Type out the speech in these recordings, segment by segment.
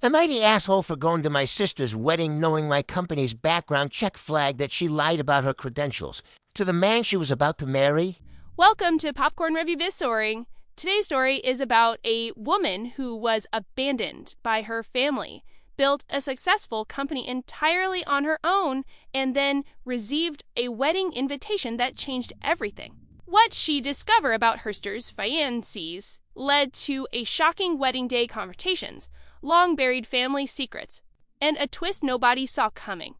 Am I the asshole for going to my sister's wedding knowing my company's background check flagged that she lied about her credentials to the man she was about to marry? Welcome to Popcorn Review This Story. Today's story is about a woman who was abandoned by her family, built a successful company entirely on her own, and then received a wedding invitation that changed everything. What she discovered about Herster's fiancés led to a shocking wedding day confrontations, long-buried family secrets, and a twist nobody saw coming.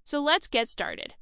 So let's get started.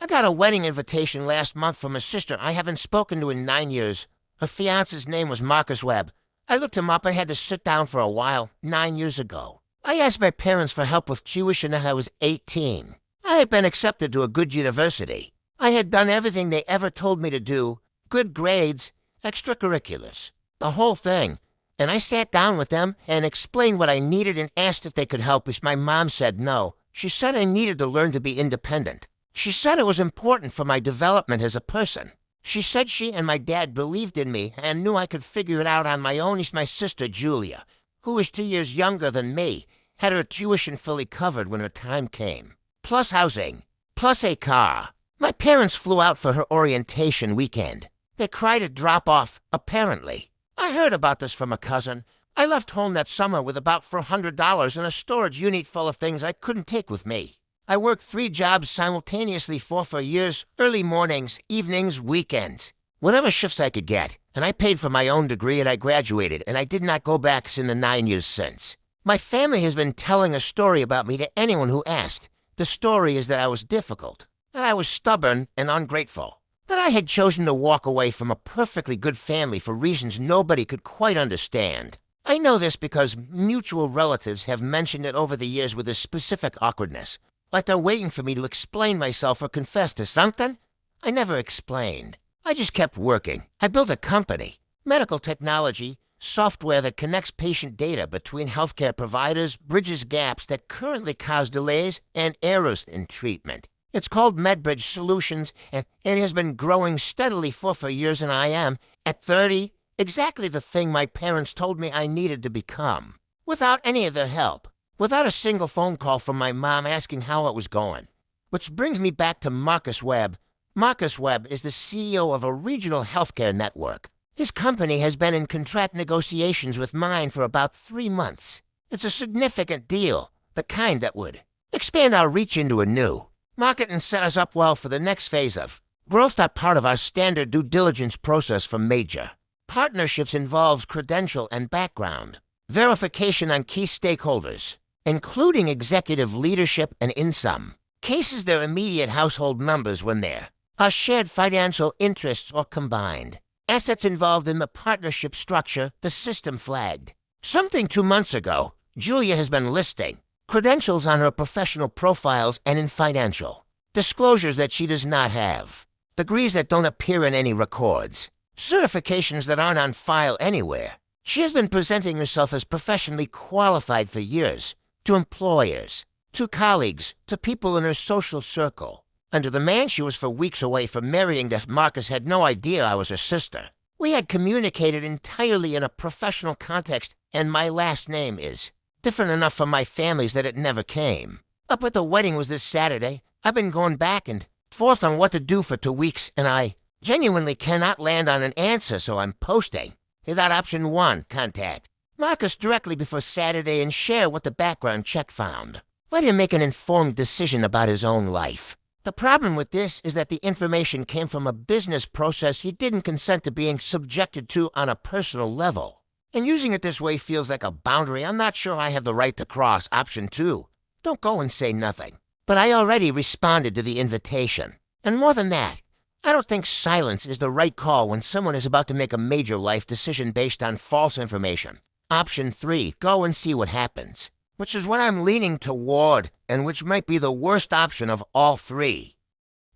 I got a wedding invitation last month from a sister I haven't spoken to in 9 years. Her fiance's name was Marcus Webb. I looked him up and had to sit down for a while 9 years ago. I asked my parents for help with tuition when I was 18. I had been accepted to a good university. I had done everything they ever told me to do, good grades, extracurriculars, the whole thing. And I sat down with them and explained what I needed and asked if they could help, which my mom said no. She said I needed to learn to be independent. She said it was important for my development as a person. She said she and my dad believed in me and knew I could figure it out on my own. My sister Julia, who is 2 years younger than me, had her tuition fully covered when her time came. Plus housing, plus a car. My parents flew out for her orientation weekend. They cried at drop-off, apparently. I heard about this from a cousin. I left home that summer with about $400 and a storage unit full of things I couldn't take with me. I worked 3 jobs simultaneously for 4 years, early mornings, evenings, weekends, whatever shifts I could get. And I paid for my own degree and I graduated, and I did not go back in the 9 years since. My family has been telling a story about me to anyone who asked. The story is that I was difficult, that I was stubborn and ungrateful, that I had chosen to walk away from a perfectly good family for reasons nobody could quite understand. I know this because mutual relatives have mentioned it over the years with a specific awkwardness, like they're waiting for me to explain myself or confess to something. I never explained. I just kept working. I built a company, medical technology, software that connects patient data between healthcare providers, bridges gaps that currently cause delays and errors in treatment. It's called MedBridge Solutions, and it has been growing steadily for 4 years, and I am, at 30, exactly the thing my parents told me I needed to become. Without any of their help. Without a single phone call from my mom asking how it was going. Which brings me back to Marcus Webb. Marcus Webb is the CEO of a regional healthcare network. His company has been in contract negotiations with mine for about 3 months. It's a significant deal, the kind that would expand our reach into a new market and set us up well for the next phase of growth. That part of our standard due diligence process for major partnerships involves credential and background verification on key stakeholders, including executive leadership and, in some cases, their immediate household members when there are shared financial interests or combined assets involved in the partnership structure. The system flagged something 2 months ago. Julia has been listing credentials on her professional profiles and in financial disclosures that she does not have, degrees that don't appear in any records, certifications that aren't on file anywhere. She has been presenting herself as professionally qualified for years, to employers, to colleagues, to people in her social circle. And to the man she was for weeks away from marrying, that Marcus had no idea I was her sister. We had communicated entirely in a professional context, and my last name is different enough from my family's that it never came. Up at the wedding was this Saturday. I've been going back and forth on what to do for 2 weeks, and I genuinely cannot land on an answer, so I'm posting. Hit that option 1, contact Marcus directly before Saturday and share what the background check found. Let him make an informed decision about his own life. The problem with this is that the information came from a business process he didn't consent to being subjected to on a personal level. And using it this way feels like a boundary I'm not sure I have the right to cross. Option 2, don't go and say nothing. But I already responded to the invitation. And more than that, I don't think silence is the right call when someone is about to make a major life decision based on false information. Option 3, go and see what happens, which is what I'm leaning toward, and which might be the worst option of all 3.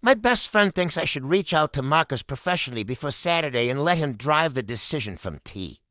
My best friend thinks I should reach out to Marcus professionally before Saturday and let him drive the decision from T.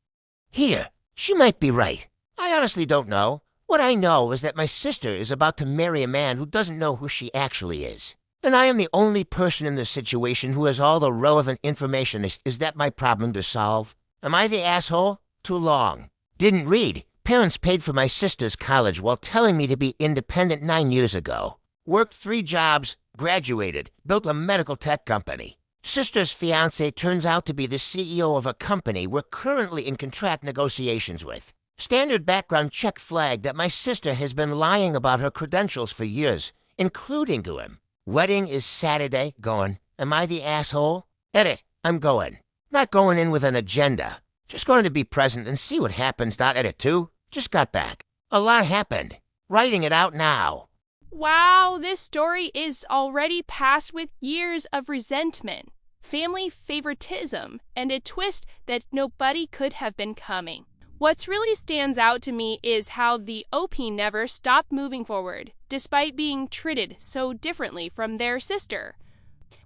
Here, she might be right. I honestly don't know. What I know is that my sister is about to marry a man who doesn't know who she actually is. And I am the only person in this situation who has all the relevant information. Is that my problem to solve? Am I the asshole? Too long. Didn't read. Parents paid for my sister's college while telling me to be independent 9 years ago. Worked 3 jobs, graduated, built a medical tech company. Sister's fiancé turns out to be the CEO of a company we're currently in contract negotiations with. Standard background check flagged that my sister has been lying about her credentials for years, including to him. Wedding is Saturday. Going. Am I the asshole? Edit. I'm going. Not going in with an agenda. Just going to be present and see what happens. Edit 2. Just got back. A lot happened. Writing it out now. Wow, this story is already passed with years of resentment, family favoritism, and a twist that nobody could have been coming. What really stands out to me is how the OP never stopped moving forward, despite being treated so differently from their sister.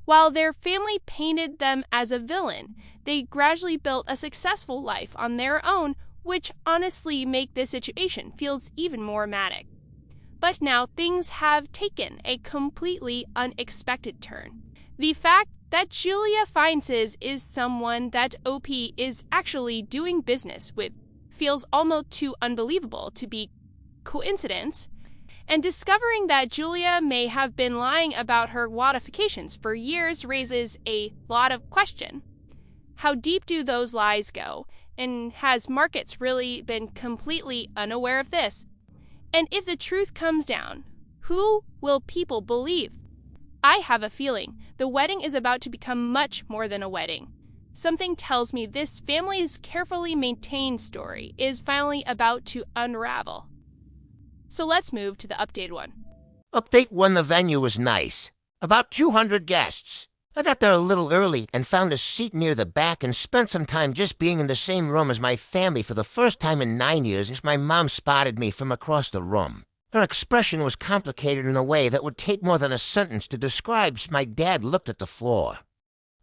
While their family painted them as a villain, they gradually built a successful life on their own, which honestly make this situation feels even more dramatic. But now things have taken a completely unexpected turn. The fact that Julia finds is someone that OP is actually doing business with feels almost too unbelievable to be coincidence, and discovering that Julia may have been lying about her qualifications for years raises a lot of question. How deep do those lies go, and has Markets really been completely unaware of this? And if the truth comes down, who will people believe? I have a feeling the wedding is about to become much more than a wedding. Something tells me this family's carefully maintained story is finally about to unravel. So let's move to the updated one. Update 1, the venue was nice. About 200 guests. I got there a little early and found a seat near the back and spent some time just being in the same room as my family for the first time in 9 years as my mom spotted me from across the room. Her expression was complicated in a way that would take more than a sentence to describe as my dad looked at the floor.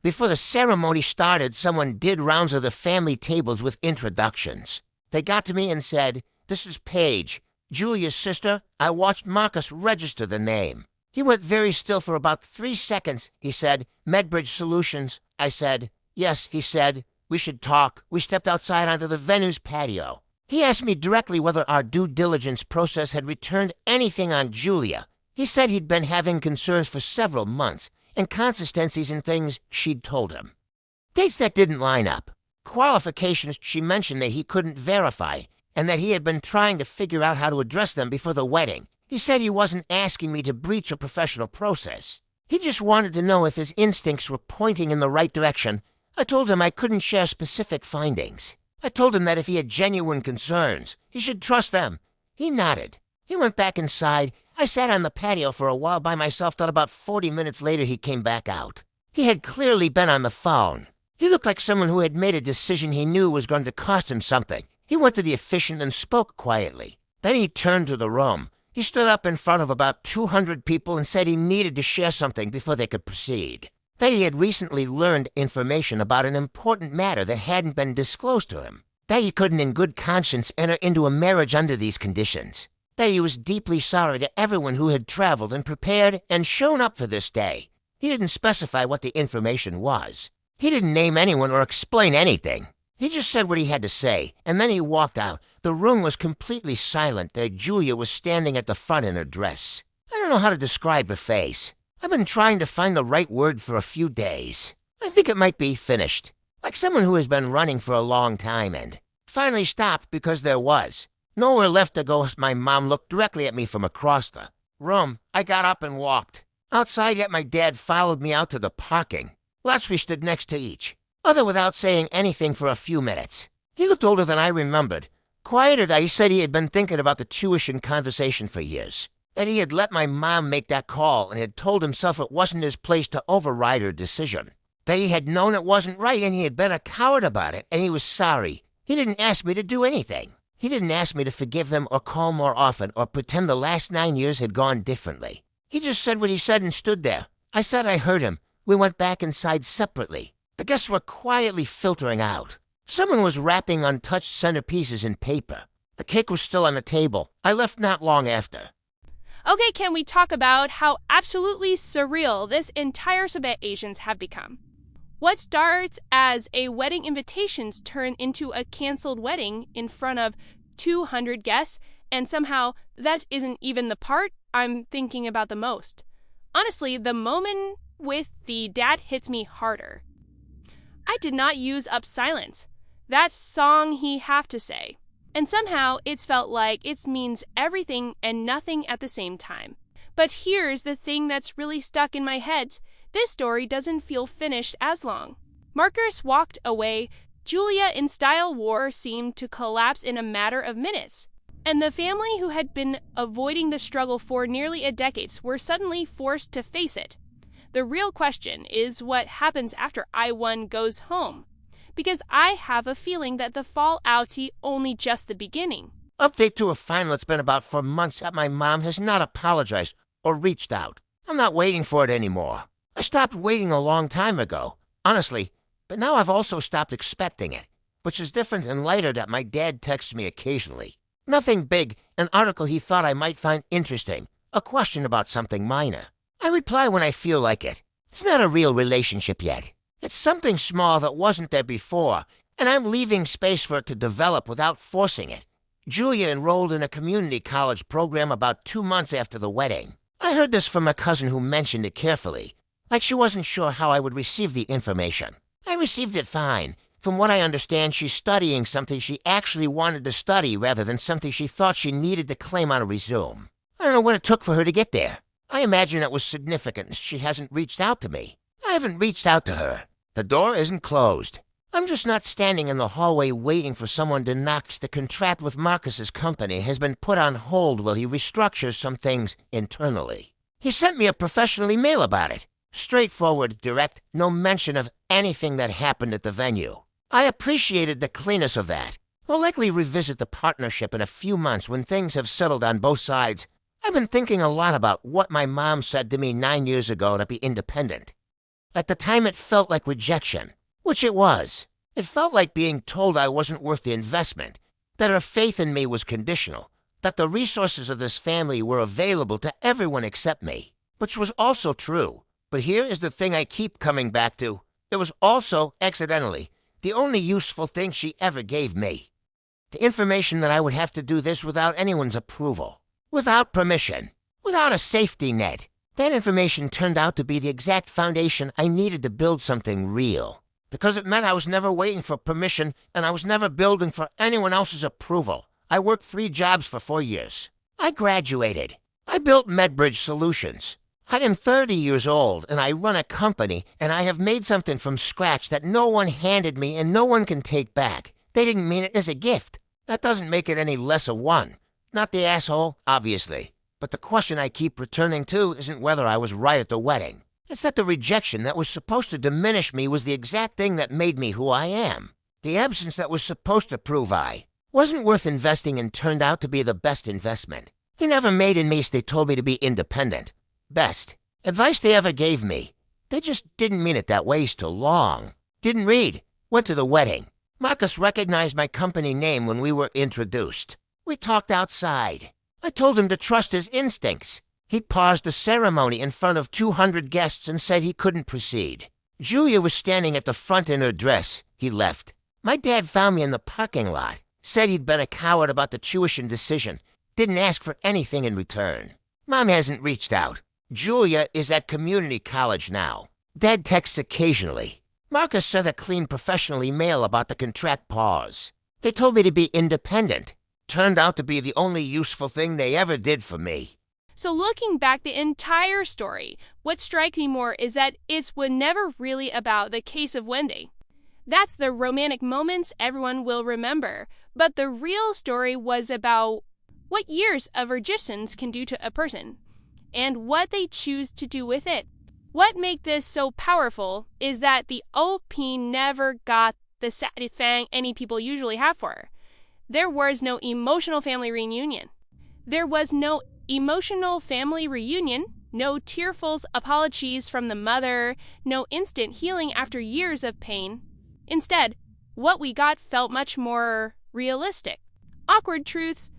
Before the ceremony started, someone did rounds of the family tables with introductions. They got to me and said, "This is Paige, Julia's sister. I watched Marcus register the name." He went very still for about 3 seconds. He said, "Medbridge Solutions." I said, "Yes," he said. "We should talk." We stepped outside onto the venue's patio. He asked me directly whether our due diligence process had returned anything on Julia. He said he'd been having concerns for several months, inconsistencies in things she'd told him. Dates that didn't line up. Qualifications she mentioned that he couldn't verify, and that he had been trying to figure out how to address them before the wedding. He said he wasn't asking me to breach a professional process. He just wanted to know if his instincts were pointing in the right direction. I told him I couldn't share specific findings. I told him that if he had genuine concerns, he should trust them. He nodded. He went back inside. I sat on the patio for a while by myself, thought about 40 minutes later he came back out. He had clearly been on the phone. He looked like someone who had made a decision he knew was going to cost him something. He went to the officiant and spoke quietly. Then he turned to the room. He stood up in front of about 200 people and said he needed to share something before they could proceed. That he had recently learned information about an important matter that hadn't been disclosed to him. That he couldn't in good conscience enter into a marriage under these conditions. That he was deeply sorry to everyone who had traveled and prepared and shown up for this day. He didn't specify what the information was. He didn't name anyone or explain anything. He just said what he had to say, and then he walked out. The room was completely silent. Julia was standing at the front in her dress. I don't know how to describe her face. I've been trying to find the right word for a few days. I think it might be finished. Like someone who has been running for a long time and finally stopped because there was nowhere left to go. My mom looked directly at me from across the room. I got up and walked. Outside, yet my dad followed me out to the parking. Lots we stood next to each other without saying anything for a few minutes. He looked older than I remembered. Quieted, he said he had been thinking about the tuition conversation for years. That he had let my mom make that call and had told himself it wasn't his place to override her decision. That he had known it wasn't right and he had been a coward about it, and he was sorry. He didn't ask me to do anything. He didn't ask me to forgive them or call more often or pretend the last 9 years had gone differently. He just said what he said and stood there. I said I heard him. We went back inside separately. The guests were quietly filtering out. Someone was wrapping untouched centerpieces in paper. The cake was still on the table. I left not long after. Okay, can we talk about how absolutely surreal this entire Tibet Asians have become? What starts as a wedding invitations turn into a canceled wedding in front of 200 guests, and somehow that isn't even the part I'm thinking about the most. Honestly, the moment with the dad hits me harder. I did not use up silence. That song he have to say. And somehow it's felt like it means everything and nothing at the same time. But here's the thing that's really stuck in my head. This story doesn't feel finished as long. Marcus walked away. Julia in style war seemed to collapse in a matter of minutes. And the family who had been avoiding the struggle for nearly a decade were suddenly forced to face it. The real question is what happens after I-1 goes home. Because I have a feeling that the fallout's only just the beginning. Update to a final it's been about 4 months that my mom has not apologized or reached out. I'm not waiting for it anymore. I stopped waiting a long time ago, honestly, but now I've also stopped expecting it, which is different and lighter that my dad texts me occasionally. Nothing big, an article he thought I might find interesting, a question about something minor. I reply when I feel like it. It's not a real relationship yet. It's something small that wasn't there before, and I'm leaving space for it to develop without forcing it. Julia enrolled in a community college program about 2 months after the wedding. I heard this from a cousin who mentioned it carefully, like she wasn't sure how I would receive the information. I received it fine. From what I understand, she's studying something she actually wanted to study rather than something she thought she needed to claim on a resume. I don't know what it took for her to get there. I imagine it was significant she hasn't reached out to me. I haven't reached out to her. The door isn't closed. I'm just not standing in the hallway waiting for someone to knock. The contract with Marcus's company has been put on hold while he restructures some things internally. He sent me a professional email about it. Straightforward, direct, no mention of anything that happened at the venue. I appreciated the cleanness of that. We'll likely revisit the partnership in a few months when things have settled on both sides. I've been thinking a lot about what my mom said to me 9 years ago to be independent. At the time, it felt like rejection, which it was. It felt like being told I wasn't worth the investment, that her faith in me was conditional, that the resources of this family were available to everyone except me, which was also true. But here is the thing I keep coming back to. It was also, accidentally, the only useful thing she ever gave me. The information that I would have to do this without anyone's approval, without permission, without a safety net. That information turned out to be the exact foundation I needed to build something real. Because it meant I was never waiting for permission and I was never building for anyone else's approval. I worked 3 jobs for 4 years. I graduated. I built MedBridge Solutions. I am 30 years old and I run a company and I have made something from scratch that no one handed me and no one can take back. They didn't mean it as a gift. That doesn't make it any less a one. Not the asshole, obviously. But the question I keep returning to isn't whether I was right at the wedding. It's that the rejection that was supposed to diminish me was the exact thing that made me who I am. The absence that was supposed to prove I wasn't worth investing and turned out to be the best investment. They never made in me so they told me to be independent. Best. Advice they ever gave me. They just didn't mean it that way too long. Didn't read. Went to the wedding. Marcus recognized my company name when we were introduced. We talked outside. I told him to trust his instincts. He paused the ceremony in front of 200 guests and said he couldn't proceed. Julia was standing at the front in her dress. He left. My dad found me in the parking lot. Said he'd been a coward about the tuition decision. Didn't ask for anything in return. Mom hasn't reached out. Julia is at community college now. Dad texts occasionally. Marcus sent a clean professional email about the contract pause. They told me to be independent. Turned out to be the only useful thing they ever did for me. So looking back the entire story, what strikes me more is that it was never really about the case of Wendy. That's the romantic moments everyone will remember. But the real story was about what years of resistance can do to a person, and what they choose to do with it. What makes this so powerful is that the OP never got the satisfaction any people usually have for her. There was no emotional family reunion. No tearful apologies from the mother, no instant healing after years of pain. Instead, what we got felt much more realistic. Awkward truths,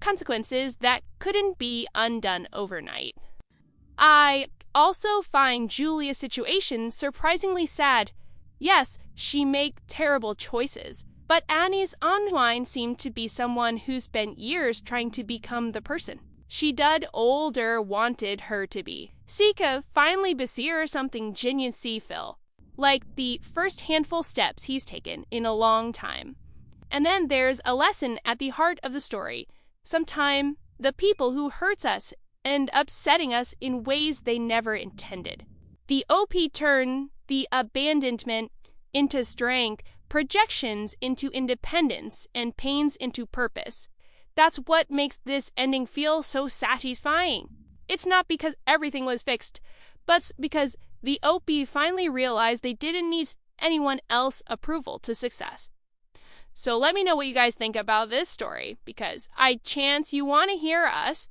consequences that couldn't be undone overnight. I also find Julia's situation surprisingly sad. Yes, she made terrible choices, But Annie's unwind seemed to be someone who spent years trying to become the person she did older wanted her to be. Sika finally beseer something genuine Phil, like the first handful steps he's taken in a long time. And then there's a lesson at the heart of the story. Sometime the people who hurts us end up setting us in ways they never intended. The OP turn the abandonment into strength, projections into independence, and pains into purpose. That's what makes this ending feel so satisfying. It's not because everything was fixed, but because the OP finally realized they didn't need anyone else's approval to success. So let me know what you guys think about this story, because I chance you want to hear us.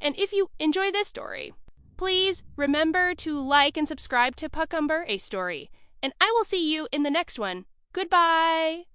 And if you enjoy this story, please remember to like and subscribe to Puckumber, a Story. And I will see you in the next one. Goodbye!